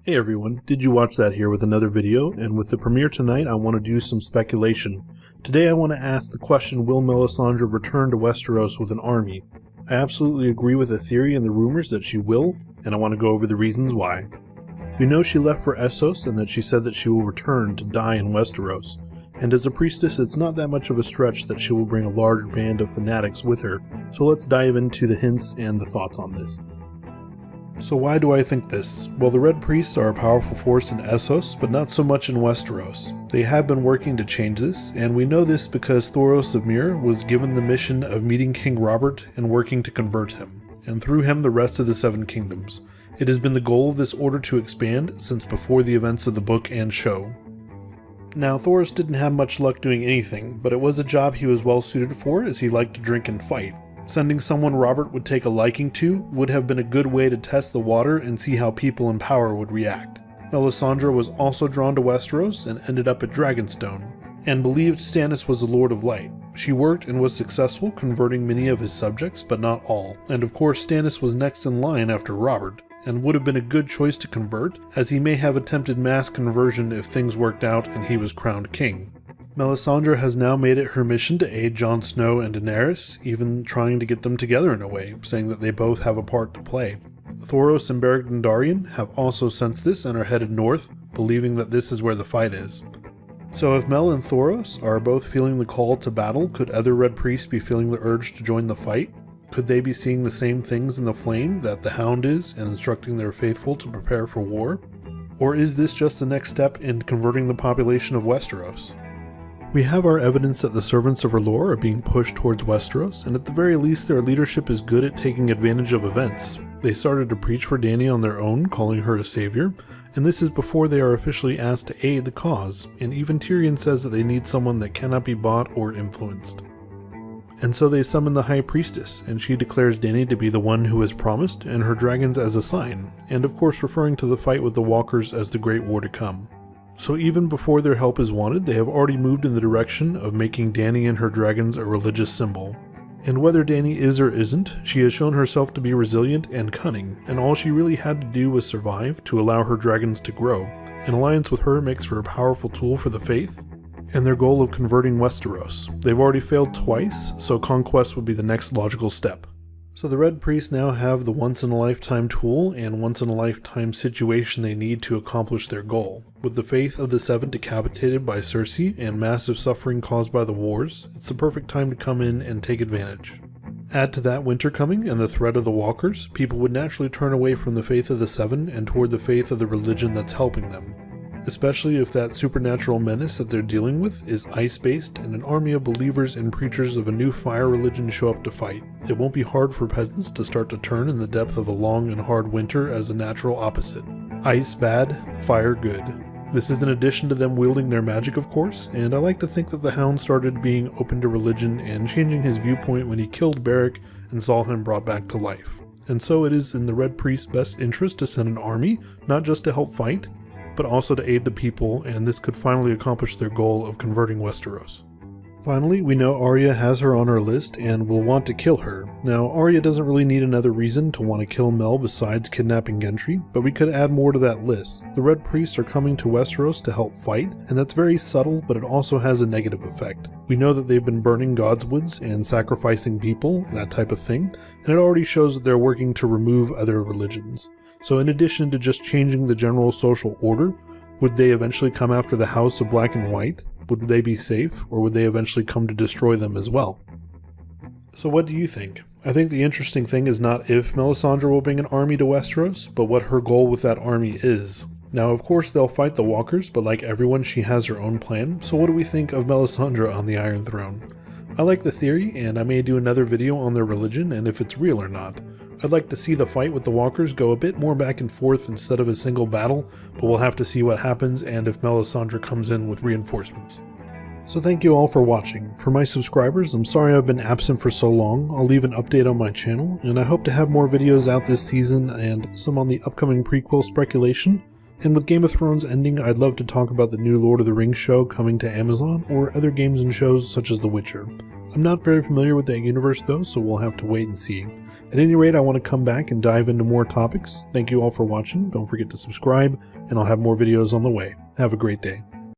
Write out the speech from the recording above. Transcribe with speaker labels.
Speaker 1: Hey everyone, did you watch that here with another video? And with the premiere tonight, I want to do some speculation. Today I want to ask the question, will Melisandre return to Westeros with an army? I absolutely agree with the theory and the rumors that she will, and I want to go over the reasons why. We know she left for Essos and that she said that she will return to die in Westeros. And as a priestess, it's not that much of a stretch that she will bring a large band of fanatics with her, so let's dive into the hints and the thoughts on this. So why do I think this? Well, the Red Priests are a powerful force in Essos, but not so much in Westeros. They have been working to change this, and we know this because Thoros of Myr was given the mission of meeting King Robert and working to convert him, and through him the rest of the Seven Kingdoms. It has been the goal of this order to expand since before the events of the book and show. Now, Thoros didn't have much luck doing anything, but it was a job he was well suited for as he liked to drink and fight. Sending someone Robert would take a liking to would have been a good way to test the water and see how people in power would react. Melisandre was also drawn to Westeros and ended up at Dragonstone, and believed Stannis was the Lord of Light. She worked and was successful converting many of his subjects, but not all, and of course Stannis was next in line after Robert, and would have been a good choice to convert, as he may have attempted mass conversion if things worked out and he was crowned king. Melisandre has now made it her mission to aid Jon Snow and Daenerys, even trying to get them together in a way, saying that they both have a part to play. Thoros and Beric Dondarrion have also sensed this and are headed north, believing that this is where the fight is. So if Mel and Thoros are both feeling the call to battle, could other Red Priests be feeling the urge to join the fight? Could they be seeing the same things in the flame that the Hound is and instructing their faithful to prepare for war? Or is this just the next step in converting the population of Westeros? We have our evidence that the servants of R'hllor are being pushed towards Westeros, and at the very least their leadership is good at taking advantage of events. They started to preach for Dany on their own, calling her a savior, and this is before they are officially asked to aid the cause, and even Tyrion says that they need someone that cannot be bought or influenced. And so they summon the High Priestess, and she declares Dany to be the one who is promised, and her dragons as a sign, and of course referring to the fight with the Walkers as the Great War to come. So even before their help is wanted, they have already moved in the direction of making Dany and her dragons a religious symbol. And whether Dany is or isn't, she has shown herself to be resilient and cunning, and all she really had to do was survive to allow her dragons to grow. An alliance with her makes for a powerful tool for the faith, and their goal of converting Westeros. They've already failed twice, so conquest would be the next logical step. So the Red Priests now have the once-in-a-lifetime tool and once-in-a-lifetime situation they need to accomplish their goal. With the faith of the Seven decapitated by Cersei and massive suffering caused by the wars, it's the perfect time to come in and take advantage. Add to that winter coming and the threat of the Walkers, people would naturally turn away from the faith of the Seven and toward the faith of the religion that's helping them. Especially if that supernatural menace that they're dealing with is ice-based and an army of believers and preachers of a new fire religion show up to fight. It won't be hard for peasants to start to turn in the depth of a long and hard winter as a natural opposite. Ice bad, fire good. This is in addition to them wielding their magic, of course, and I like to think that the Hound started being open to religion and changing his viewpoint when he killed Beric and saw him brought back to life. And so it is in the Red Priest's best interest to send an army, not just to help fight, but also to aid the people, and this could finally accomplish their goal of converting Westeros. Finally, we know Arya has her on her list and will want to kill her. Now, Arya doesn't really need another reason to want to kill Mel besides kidnapping Gendry, but we could add more to that list. The Red Priests are coming to Westeros to help fight, and that's very subtle, but it also has a negative effect. We know that they've been burning Godswoods and sacrificing people, that type of thing, and it already shows that they're working to remove other religions. So in addition to just changing the general social order, would they eventually come after the House of Black and White? Would they be safe, or would they eventually come to destroy them as well? So what do you think? I think the interesting thing is not if Melisandre will bring an army to Westeros, but what her goal with that army is. Now of course they'll fight the Walkers, but like everyone she has her own plan, so what do we think of Melisandre on the Iron Throne? I like the theory, and I may do another video on their religion and if it's real or not. I'd like to see the fight with the Walkers go a bit more back and forth instead of a single battle, but we'll have to see what happens and if Melisandre comes in with reinforcements. So thank you all for watching. For my subscribers, I'm sorry I've been absent for so long. I'll leave an update on my channel, and I hope to have more videos out this season and some on the upcoming prequel speculation. And with Game of Thrones ending, I'd love to talk about the new Lord of the Rings show coming to Amazon, or other games and shows such as The Witcher. I'm not very familiar with that universe though, so we'll have to wait and see. At any rate, I want to come back and dive into more topics. Thank you all for watching. Don't forget to subscribe, and I'll have more videos on the way. Have a great day.